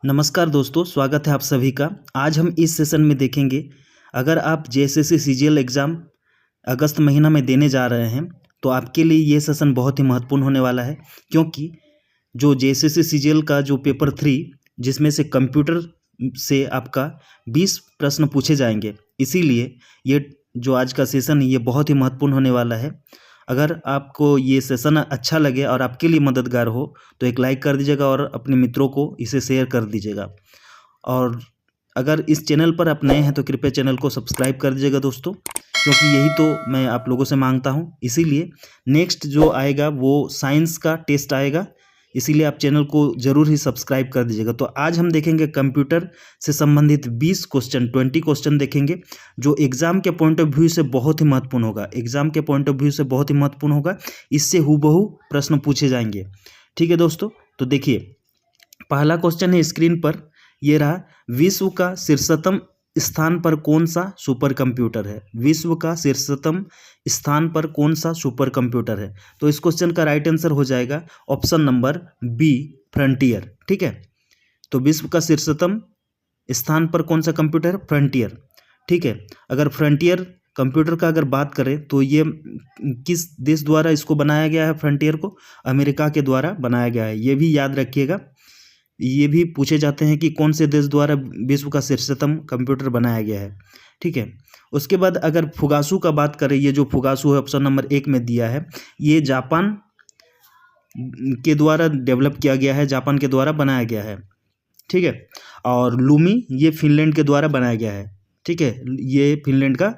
नमस्कार दोस्तों, स्वागत है आप सभी का। आज हम इस सेशन में देखेंगे, अगर आप जेएसएससी सीजीएल एग्ज़ाम अगस्त महीना में देने जा रहे हैं तो आपके लिए ये सेशन बहुत ही महत्वपूर्ण होने वाला है, क्योंकि जो जेएसएससी सीजीएल का जो पेपर 3 जिसमें से कंप्यूटर से आपका 20 प्रश्न पूछे जाएंगे, इसीलिए ये जो आज का सेशन है ये बहुत ही महत्वपूर्ण होने वाला है। अगर आपको ये सेशन अच्छा लगे और आपके लिए मददगार हो तो एक लाइक कर दीजिएगा और अपने मित्रों को इसे शेयर कर दीजिएगा। और अगर इस चैनल पर आप नए हैं तो कृपया चैनल को सब्सक्राइब कर दीजिएगा दोस्तों, क्योंकि यही तो मैं आप लोगों से मांगता हूं। इसीलिए नेक्स्ट जो आएगा वो साइंस का टेस्ट आएगा, इसीलिए आप चैनल को ज़रूर ही सब्सक्राइब कर दीजिएगा। तो आज हम देखेंगे कंप्यूटर से संबंधित 20 क्वेश्चन 20 क्वेश्चन देखेंगे, जो एग्ज़ाम के पॉइंट ऑफ व्यू से बहुत ही महत्वपूर्ण होगा। एग्ज़ाम के पॉइंट ऑफ व्यू से बहुत ही महत्वपूर्ण होगा, इससे हूबहू प्रश्न पूछे जाएंगे। ठीक है दोस्तों, तो देखिए पहला क्वेश्चन है स्क्रीन पर, ये रहा। विश्व का शीर्षतम स्थान पर कौन सा सुपर कंप्यूटर है? विश्व का शीर्षतम स्थान पर कौन सा सुपर कंप्यूटर है? तो इस क्वेश्चन का राइट आंसर हो जाएगा ऑप्शन नंबर बी, फ्रंटियर। ठीक है, तो विश्व का शीर्षतम स्थान पर कौन सा कंप्यूटर? फ्रंटियर। ठीक है, अगर फ्रंटियर कंप्यूटर का अगर बात करें तो ये किस देश द्वारा इसको बनाया गया है? फ्रंटियर को अमेरिका के द्वारा बनाया गया है, ये भी याद रखिएगा। ये भी पूछे जाते हैं कि कौन से देश द्वारा विश्व का शीर्षतम कंप्यूटर बनाया गया है। ठीक है, उसके बाद अगर फुगासू का बात करें, ये जो फुगासू है ऑप्शन नंबर 1 में दिया है, ये जापान के द्वारा डेवलप किया गया है, जापान के द्वारा बनाया गया है। ठीक है, और लूमी ये फिनलैंड के द्वारा बनाया गया है। ठीक है, ये फिनलैंड का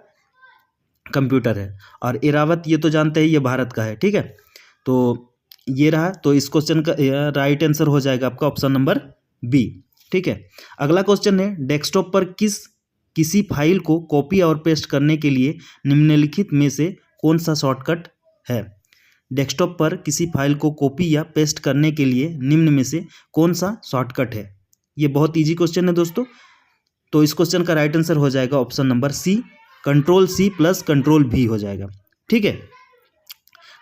कंप्यूटर है। और एरावत ये तो जानते हैं ये भारत का है। ठीक है, तो ये रहा। तो इस क्वेश्चन का राइट आंसर हो जाएगा आपका ऑप्शन नंबर बी। ठीक है, अगला क्वेश्चन है, डेस्कटॉप पर किसी फाइल को कॉपी और पेस्ट करने के लिए निम्नलिखित में से कौन सा शॉर्टकट है? डेस्कटॉप पर किसी फाइल को कॉपी या पेस्ट करने के लिए निम्न में से कौन सा शॉर्टकट है? ये बहुत ईजी क्वेश्चन है दोस्तों। तो इस क्वेश्चन का राइट आंसर हो जाएगा option number C, control C plus control भी हो जाएगा। ठीक है,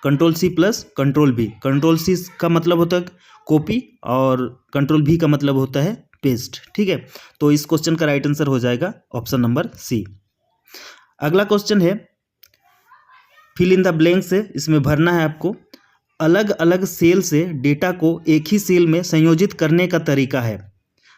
कंट्रोल सी प्लस कंट्रोल भी। कंट्रोल सी का मतलब होता है कॉपी और कंट्रोल भी का मतलब होता है पेस्ट। ठीक है, तो इस क्वेश्चन का राइट आंसर हो जाएगा ऑप्शन नंबर सी। अगला क्वेश्चन है, फिल इन द ब्लैंक्स है, इसमें भरना है आपको। अलग अलग सेल से डेटा को एक ही सेल में संयोजित करने का तरीका है।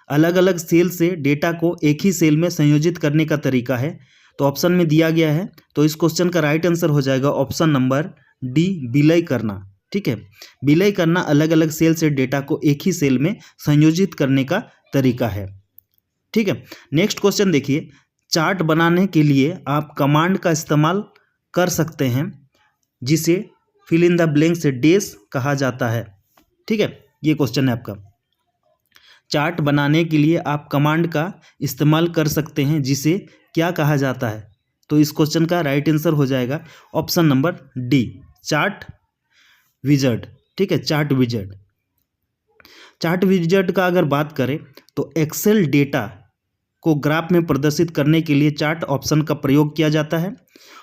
अलग अलग सेल से डेटा को एक ही सेल में संयोजित करने का तरीका है, तो ऑप्शन में दिया गया है। तो इस क्वेश्चन का राइट आंसर हो जाएगा ऑप्शन नंबर डी, विलय करना। ठीक है, विलय करना अलग अलग सेल से डेटा को एक ही सेल में संयोजित करने का तरीका है। ठीक है, नेक्स्ट क्वेश्चन देखिए, चार्ट बनाने के लिए आप कमांड का इस्तेमाल कर सकते हैं जिसे फिल इन द ब्लैंक से डैश कहा जाता है। ठीक है, ये क्वेश्चन है आपका। चार्ट बनाने के लिए आप कमांड का इस्तेमाल कर सकते हैं जिसे क्या कहा जाता है? तो इस क्वेश्चन का राइट आंसर हो जाएगा option number D, chart wizard. ठीक है, चार्ट विजर्ड। चार्ट विजर्ड का अगर बात करें तो एक्सेल डेटा को ग्राफ में प्रदर्शित करने के लिए चार्ट ऑप्शन का प्रयोग किया जाता है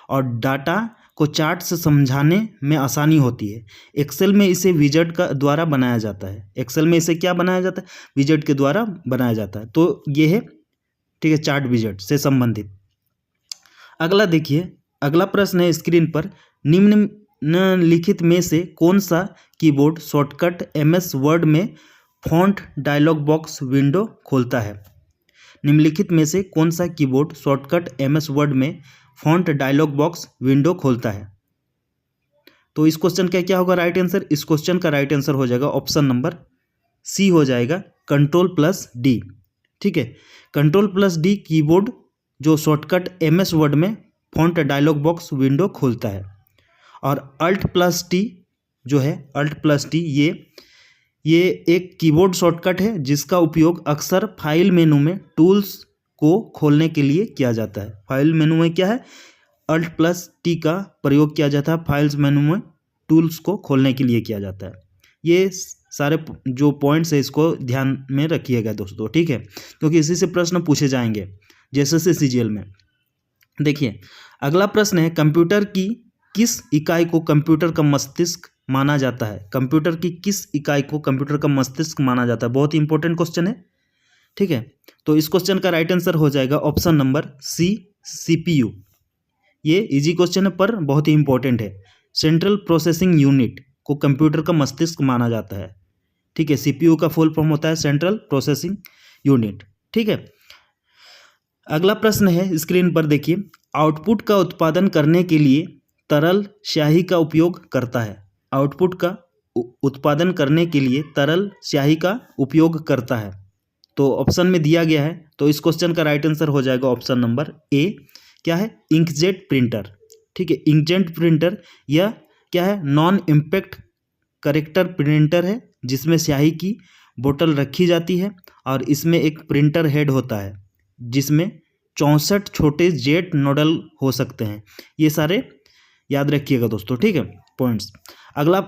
और डाटा को चार्ट से समझाने में आसानी होती है। एक्सेल में इसे विजर्ड का द्वारा बनाया जाता है। एक्सेल में इसे क्या बनाया जाता है? विजर्ड के द्वारा बनाया जाता है। तो ये है, ठीक है, चार्ट विजर्ड से संबंधित। अगला देखिए, अगला प्रश्न है स्क्रीन पर, निम्नलिखित में से कौन सा कीबोर्ड शॉर्टकट एमएस वर्ड में फॉन्ट डायलॉग बॉक्स विंडो खोलता है? निम्नलिखित में से कौन सा कीबोर्ड शॉर्टकट एमएस वर्ड में फॉन्ट डायलॉग बॉक्स विंडो खोलता है? तो इस क्वेश्चन का क्या होगा राइट आंसर? इस क्वेश्चन का राइट आंसर हो जाएगा ऑप्शन नंबर सी, हो जाएगा कंट्रोल प्लस डी। ठीक है, कंट्रोल प्लस डी कीबोर्ड जो शॉर्टकट एमएस वर्ड में फॉन्ट डायलॉग बॉक्स विंडो खोलता है। और अल्ट प्लस टी जो है, अल्ट प्लस टी ये एक कीबोर्ड शॉर्टकट है जिसका उपयोग अक्सर फाइल मेनू में टूल्स को खोलने के लिए किया जाता है। फाइल मेनू में क्या है? अल्ट प्लस टी का प्रयोग किया जाता है, फाइल्स मेनू में टूल्स को खोलने के लिए किया जाता है। ये सारे जो पॉइंट्स है इसको ध्यान में रखिएगा दोस्तों। ठीक है, क्योंकि इसी से प्रश्न पूछे जाएंगे जेएसएससी सीजीएल में। देखिए अगला प्रश्न है, कंप्यूटर की किस इकाई को कंप्यूटर का मस्तिष्क माना जाता है? कंप्यूटर की किस इकाई को कंप्यूटर का मस्तिष्क माना जाता है? बहुत ही इंपॉर्टेंट क्वेश्चन है। ठीक है, तो इस क्वेश्चन का राइट आंसर हो जाएगा ऑप्शन नंबर सी, CPU। ये इजी क्वेश्चन है पर बहुत ही इंपॉर्टेंट है। सेंट्रल प्रोसेसिंग यूनिट को कंप्यूटर का मस्तिष्क माना जाता है। ठीक है, CPU का फुल फॉर्म होता है सेंट्रल प्रोसेसिंग यूनिट। ठीक है, अगला प्रश्न है स्क्रीन पर देखिए, आउटपुट का उत्पादन करने के लिए तरल स्याही का उपयोग करता है। आउटपुट का उत्पादन करने के लिए तरल स्याही का उपयोग करता है, तो ऑप्शन में दिया गया है। तो इस क्वेश्चन का राइट आंसर हो जाएगा ऑप्शन नंबर ए, क्या है, इंकजेट प्रिंटर। ठीक है, इंकजेट प्रिंटर यह क्या है, नॉन इम्पैक्ट करेक्टर प्रिंटर है, जिसमें स्याही की बोतल रखी जाती है और इसमें एक प्रिंटर हेड होता है जिसमें 64 छोटे जेट नोडल हो सकते हैं। ये सारे याद रखिएगा दोस्तों। ठीक है, पॉइंट्स। अगला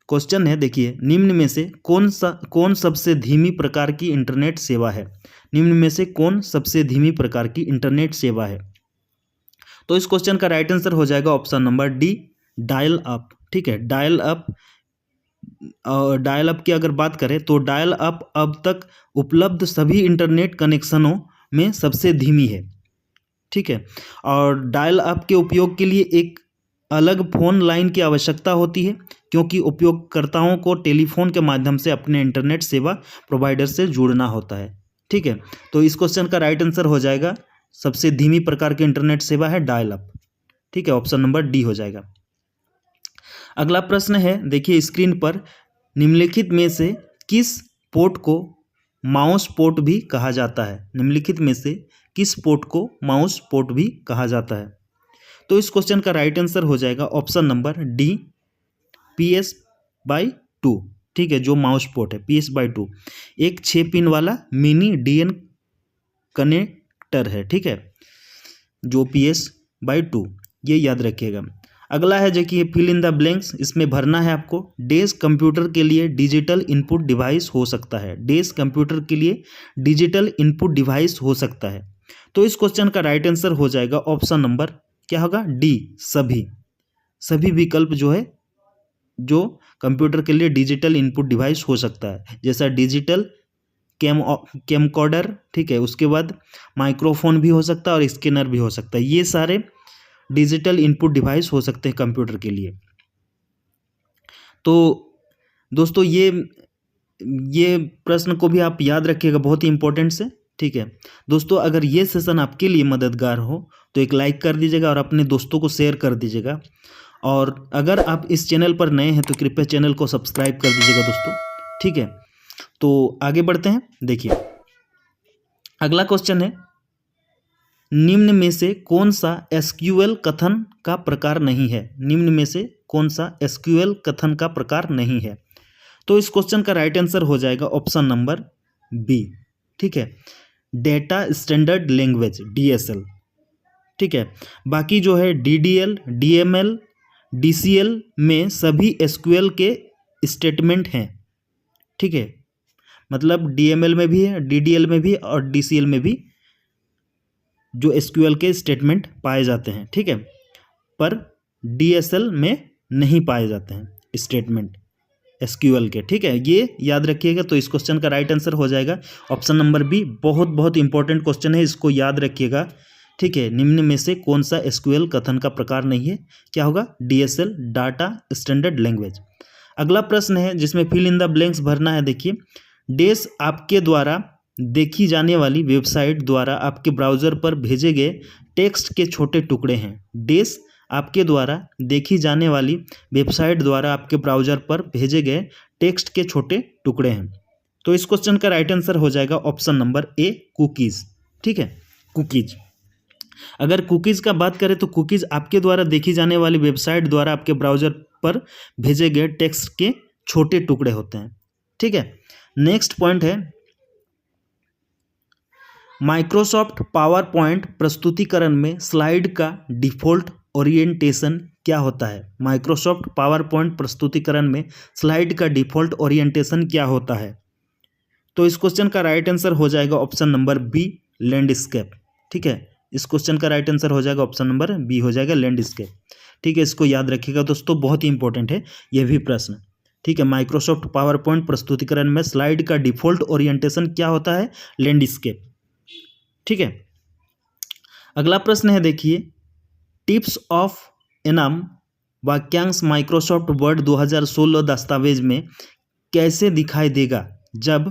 क्वेश्चन है, देखिए, निम्न में से कौन सबसे धीमी प्रकार की इंटरनेट सेवा है। निम्न में से कौन सबसे धीमी प्रकार की इंटरनेट सेवा है। तो इस क्वेश्चन का राइट आंसर हो जाएगा option number D, dial up. ठीक है, डायल अप की अगर बात करें तो डायल अप अब तक उपलब्ध सभी इंटरनेट कनेक्शनों में सबसे धीमी है। ठीक है, और डायल अप के उपयोग के लिए एक अलग फ़ोन लाइन की आवश्यकता होती है, क्योंकि उपयोगकर्ताओं को टेलीफोन के माध्यम से अपने इंटरनेट सेवा प्रोवाइडर से जुड़ना होता है। ठीक है, तो इस क्वेश्चन का राइट आंसर हो जाएगा, सबसे धीमी प्रकार की इंटरनेट सेवा है डायल अप। ठीक है, ऑप्शन नंबर डी हो जाएगा। अगला प्रश्न है, देखिए स्क्रीन पर, निम्नलिखित में से किस पोर्ट को माउस पोर्ट भी कहा जाता है। निम्नलिखित में से किस पोर्ट को माउस पोर्ट भी कहा जाता है। तो इस क्वेश्चन का राइट आंसर हो जाएगा ऑप्शन नंबर डी, PS/2। ठीक है, जो माउस पोर्ट है PS/2 एक 6 पिन वाला मिनी DN कनेक्टर है। ठीक है, जो PS/2, ये याद रखिएगा। अगला है जो कि फिल इन द ब्लैंक्स, इसमें भरना है आपको। डेस्क कंप्यूटर के लिए डिजिटल इनपुट डिवाइस हो सकता है। डेस्क कंप्यूटर के लिए डिजिटल इनपुट डिवाइस हो सकता है। तो इस क्वेश्चन का राइट आंसर हो जाएगा ऑप्शन नंबर क्या होगा, डी, सभी विकल्प जो है, जो कंप्यूटर के लिए डिजिटल इनपुट डिवाइस हो सकता है, जैसा डिजिटल कैमकॉर्डर। ठीक है, उसके बाद माइक्रोफोन भी हो सकता है और स्कैनर भी हो सकता है। ये सारे डिजिटल इनपुट डिवाइस हो सकते हैं कंप्यूटर के लिए। तो दोस्तों ये प्रश्न को भी आप याद रखिएगा, बहुत ही इंपॉर्टेंट से। ठीक है दोस्तों, अगर ये सेशन आपके लिए मददगार हो तो एक लाइक कर दीजिएगा और अपने दोस्तों को शेयर कर दीजिएगा। और अगर आप इस चैनल पर नए हैं तो कृपया चैनल को सब्सक्राइब कर दीजिएगा दोस्तों। ठीक है, तो आगे बढ़ते हैं। देखिए अगला क्वेश्चन है, निम्न में से कौन सा SQL कथन का प्रकार नहीं है। निम्न में से कौन सा SQL कथन का प्रकार नहीं है। तो इस क्वेश्चन का राइट आंसर हो जाएगा ऑप्शन नंबर बी। ठीक है, डेटा स्टैंडर्ड लैंग्वेज, DSL। ठीक है, बाकी जो है DDL, DML, DCL में सभी SQL के स्टेटमेंट हैं। ठीक है, मतलब DML में भी है, DDL में भी और DCL में भी जो SQL के स्टेटमेंट पाए जाते हैं। ठीक है, पर DSL में नहीं पाए जाते हैं स्टेटमेंट SQL के। ठीक है, ये याद रखिएगा। तो इस क्वेश्चन का राइट आंसर हो जाएगा ऑप्शन नंबर बी। बहुत इंपॉर्टेंट क्वेश्चन है, इसको याद रखिएगा। ठीक है, निम्न में से कौन सा SQL कथन का प्रकार नहीं है, क्या होगा, DSL, डाटा स्टैंडर्ड लैंग्वेज। अगला प्रश्न है जिसमें फिल इन द ब्लैंक्स भरना है। देखिए, डेस आपके द्वारा देखी जाने वाली वेबसाइट द्वारा आपके ब्राउज़र पर भेजे गए टेक्स्ट के छोटे टुकड़े हैं। डेस आपके द्वारा देखी जाने वाली वेबसाइट द्वारा आपके ब्राउज़र पर भेजे गए टेक्स्ट के छोटे टुकड़े हैं। तो इस क्वेश्चन का राइट आंसर हो जाएगा ऑप्शन नंबर ए, कुकीज़। ठीक है, कुकीज़। अगर कुकीज़ का बात करें तो कुकीज़ आपके द्वारा देखी जाने वाली वेबसाइट द्वारा आपके ब्राउज़र पर भेजे गए टेक्स्ट के छोटे टुकड़े होते हैं। ठीक है, नेक्स्ट पॉइंट है, माइक्रोसॉफ्ट पावर पॉइंट प्रस्तुतिकरण में स्लाइड का डिफ़ॉल्ट ओरिएंटेशन क्या होता है। माइक्रोसॉफ्ट पावर पॉइंट प्रस्तुतिकरण में स्लाइड का डिफ़ॉल्ट ओरिएंटेशन क्या होता है। तो इस क्वेश्चन का राइट आंसर हो जाएगा ऑप्शन नंबर बी, लैंडस्केप। ठीक है, इस क्वेश्चन का राइट आंसर हो जाएगा ऑप्शन नंबर बी, हो जाएगा लैंडस्केप। ठीक है, इसको याद रखिएगा दोस्तों, बहुत ही इंपॉर्टेंट है यह भी प्रश्न। ठीक है। माइक्रोसॉफ्ट पावर पॉइंट प्रस्तुतिकरण में स्लाइड का डिफॉल्ट ओरिएंटेशन क्या होता है? लैंडस्केप। ठीक है। अगला प्रश्न है, देखिए, टिप्स ऑफ एनम वाक्यांश माइक्रोसॉफ्ट वर्ड 2016 दस्तावेज में कैसे दिखाई देगा जब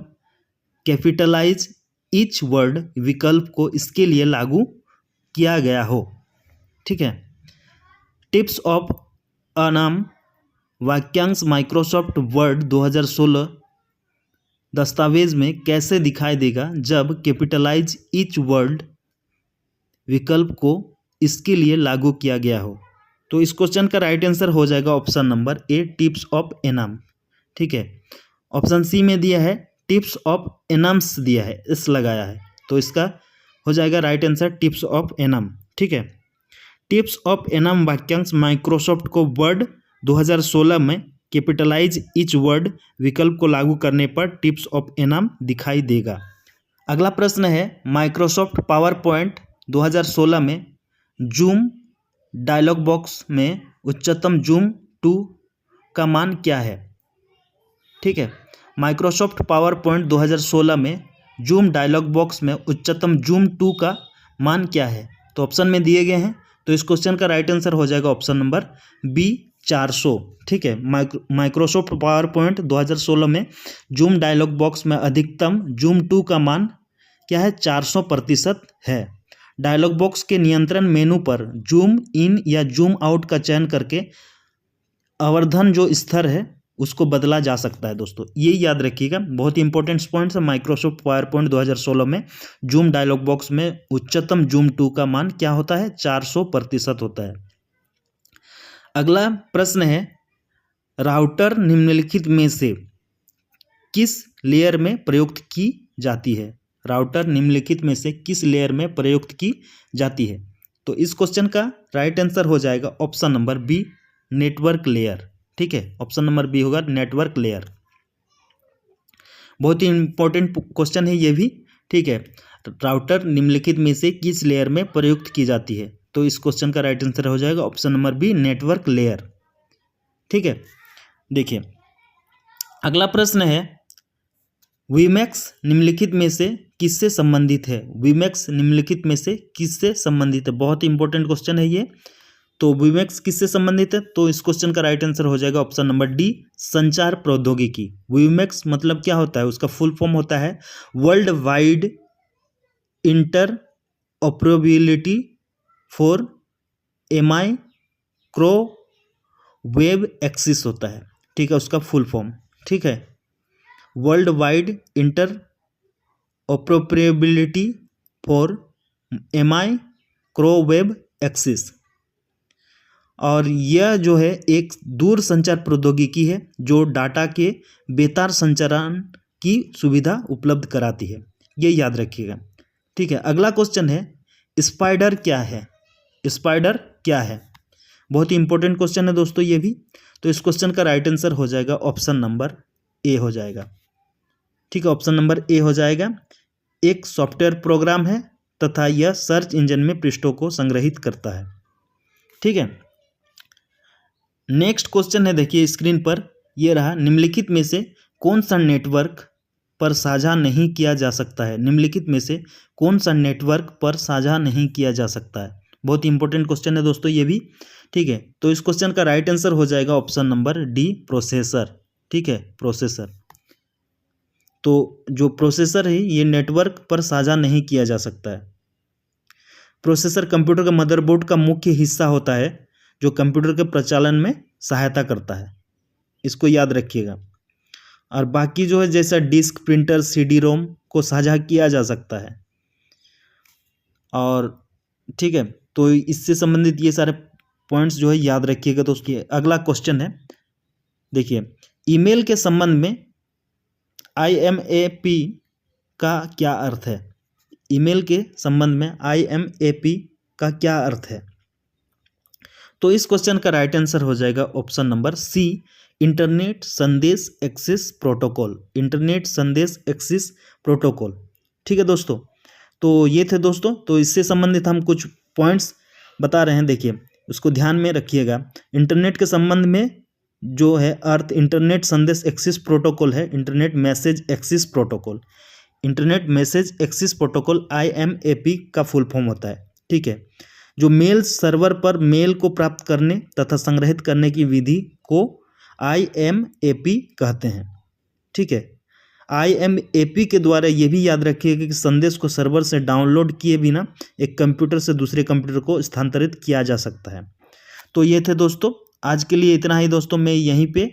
कैपिटलाइज ईच वर्ड विकल्प को इसके लिए लागू किया गया हो? ठीक है। टिप्स ऑफ एनम वाक्यांश माइक्रोसॉफ्ट वर्ड 2016 दस्तावेज में कैसे दिखाई देगा जब कैपिटलाइज ईच वर्ड विकल्प को इसके लिए लागू किया गया हो? तो इस क्वेश्चन का राइट आंसर हो जाएगा option number A, tips of annum. ठीक है। ऑप्शन सी में दिया है टिप्स ऑफ एनम्स दिया है, इस लगाया है, तो इसका हो जाएगा right answer tips of annum. ठीक है। टिप्स ऑफ एनम वाक्यांश माइक्रोसॉफ्ट को वर्ड 2016 में कैपिटलाइज ईच वर्ड विकल्प को लागू करने पर टिप्स ऑफ एनम दिखाई देगा। अगला प्रश्न है, माइक्रोसॉफ्ट पावर पॉइंट 2016 में जूम डायलॉग बॉक्स में उच्चतम जूम 2 का मान क्या है? ठीक है। माइक्रोसॉफ्ट पावर पॉइंट 2016 में जूम डायलॉग बॉक्स में उच्चतम जूम 2 का मान क्या है? तो ऑप्शन में दिए गए हैं, तो इस क्वेश्चन का राइट आंसर हो जाएगा ऑप्शन नंबर बी, 400। ठीक है। माइक्रोसॉफ्ट पावर पॉइंट 2016 में जूम डायलॉग बॉक्स में अधिकतम जूम 2 का मान क्या है? 400% है। डायलॉग बॉक्स के नियंत्रण मेनू पर जूम इन या जूम आउट का चयन करके आवर्धन जो स्तर है उसको बदला जा सकता है। दोस्तों ये याद रखिएगा, बहुत ही इंपॉर्टेंट पॉइंट्स है। माइक्रोसॉफ्ट पावर पॉइंट 2016 में जूम डायलॉग बॉक्स में उच्चतम जूम 2 का मान क्या होता है? 400% होता है। अगला प्रश्न है, राउटर निम्नलिखित में से किस लेयर में प्रयुक्त की जाती है? राउटर निम्नलिखित में से किस लेयर में प्रयुक्त की जाती है? तो इस क्वेश्चन का राइट आंसर हो जाएगा option number B, network layer. ठीक है। ऑप्शन नंबर बी होगा नेटवर्क लेयर। बहुत ही इंपॉर्टेंट क्वेश्चन है ये भी। ठीक है। राउटर निम्नलिखित में से किस लेयर में प्रयुक्त की जाती है? तो इस क्वेश्चन का राइट आंसर हो जाएगा option number B, network layer. ठीक है। देखिए, अगला प्रश्न है, वीमैक्स निम्नलिखित में से किससे संबंधित है? वीमैक्स निम्नलिखित में से किससे संबंधित है? बहुत ही इंपॉर्टेंट क्वेश्चन है ये। तो वीमैक्स किससे संबंधित है? तो इस क्वेश्चन का राइट आंसर हो जाएगा ऑप्शन नंबर डी, संचार प्रौद्योगिकी। वीमैक्स मतलब क्या होता है? उसका फुल फॉर्म होता है world wide interoperability for microwave access होता है। ठीक है, उसका फुल फॉर्म। ठीक है, world wide interoperability for microwave access. और यह जो है एक दूर संचार प्रौद्योगिकी है जो डाटा के बेतार संचारण की सुविधा उपलब्ध कराती है। ये याद रखिएगा। ठीक है। अगला क्वेश्चन है, स्पाइडर क्या है? स्पाइडर क्या है? बहुत ही इंपॉर्टेंट क्वेश्चन है दोस्तों ये भी। तो इस क्वेश्चन का राइट आंसर हो जाएगा ऑप्शन नंबर ए हो जाएगा। ठीक है, ऑप्शन नंबर ए हो जाएगा। एक सॉफ्टवेयर प्रोग्राम है तथा यह सर्च इंजन में पृष्ठों को संग्रहित करता है। ठीक है। नेक्स्ट क्वेश्चन है, देखिए स्क्रीन पर ये रहा, निम्नलिखित में से कौन सा नेटवर्क पर साझा नहीं किया जा सकता है? निम्नलिखित में से कौन सा नेटवर्क पर साझा नहीं किया जा सकता है? बहुत ही इंपॉर्टेंट क्वेश्चन है दोस्तों ये भी। ठीक है। तो इस क्वेश्चन का राइट आंसर हो जाएगा ऑप्शन नंबर डी, प्रोसेसर। ठीक है, प्रोसेसर। तो जो प्रोसेसर है ये नेटवर्क पर साझा नहीं किया जा सकता है। प्रोसेसर कंप्यूटर के मदरबोर्ड का मुख्य हिस्सा होता है जो कंप्यूटर के प्रचालन में सहायता करता है। इसको याद रखिएगा। और बाकी जो है जैसा डिस्क, प्रिंटर, सीडी रोम को साझा किया जा सकता है। और ठीक है, तो इससे संबंधित ये सारे पॉइंट्स जो है याद रखिएगा दोस्तों। अगला क्वेश्चन है, देखिए ईमेल के संबंध में IMAP का क्या अर्थ है? ईमेल के संबंध में IMAP का क्या अर्थ है? तो इस क्वेश्चन का राइट आंसर हो जाएगा ऑप्शन नंबर सी, इंटरनेट संदेश एक्सेस प्रोटोकॉल। इंटरनेट संदेश एक्सेस प्रोटोकॉल। ठीक है दोस्तों, तो ये थे दोस्तों। तो इससे संबंधित हम कुछ पॉइंट्स बता रहे हैं, देखिए उसको ध्यान में रखिएगा। इंटरनेट के संबंध में जो है अर्थ इंटरनेट संदेश एक्सेस प्रोटोकॉल है, internet message access protocol. Internet message access protocol IMAP का फुल फॉर्म होता है। ठीक है, जो मेल सर्वर पर मेल को प्राप्त करने तथा संग्रहित करने की विधि को IMAP कहते हैं। ठीक है, IMAP के द्वारा ये भी याद रखिएगा कि संदेश को सर्वर से डाउनलोड किए बिना एक कंप्यूटर से दूसरे कंप्यूटर को स्थानांतरित किया जा सकता है। तो ये थे दोस्तों, आज के लिए इतना ही दोस्तों। मैं यहीं पे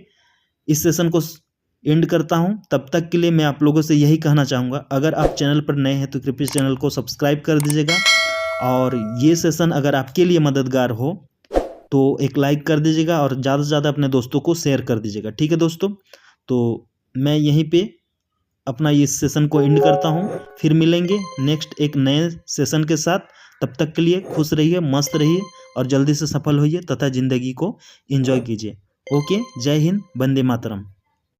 इस सेशन को एंड करता हूं। तब तक के लिए मैं आप लोगों से यही कहना चाहूँगा, अगर आप चैनल पर नए हैं तो कृपया चैनल को सब्सक्राइब कर दीजिएगा, और ये सेशन अगर आपके लिए मददगार हो तो एक लाइक कर दीजिएगा और ज़्यादा से ज़्यादा अपने दोस्तों को शेयर कर दीजिएगा। ठीक है दोस्तों, तो मैं यहीं पे अपना इस सेशन को एंड करता हूँ। फिर मिलेंगे नेक्स्ट एक नए सेशन के साथ। तब तक के लिए खुश रहिए, मस्त रहिए और जल्दी से सफल होइए तथा ज़िंदगी को एंजॉय कीजिए। ओके, जय हिंद, वंदे मातरम।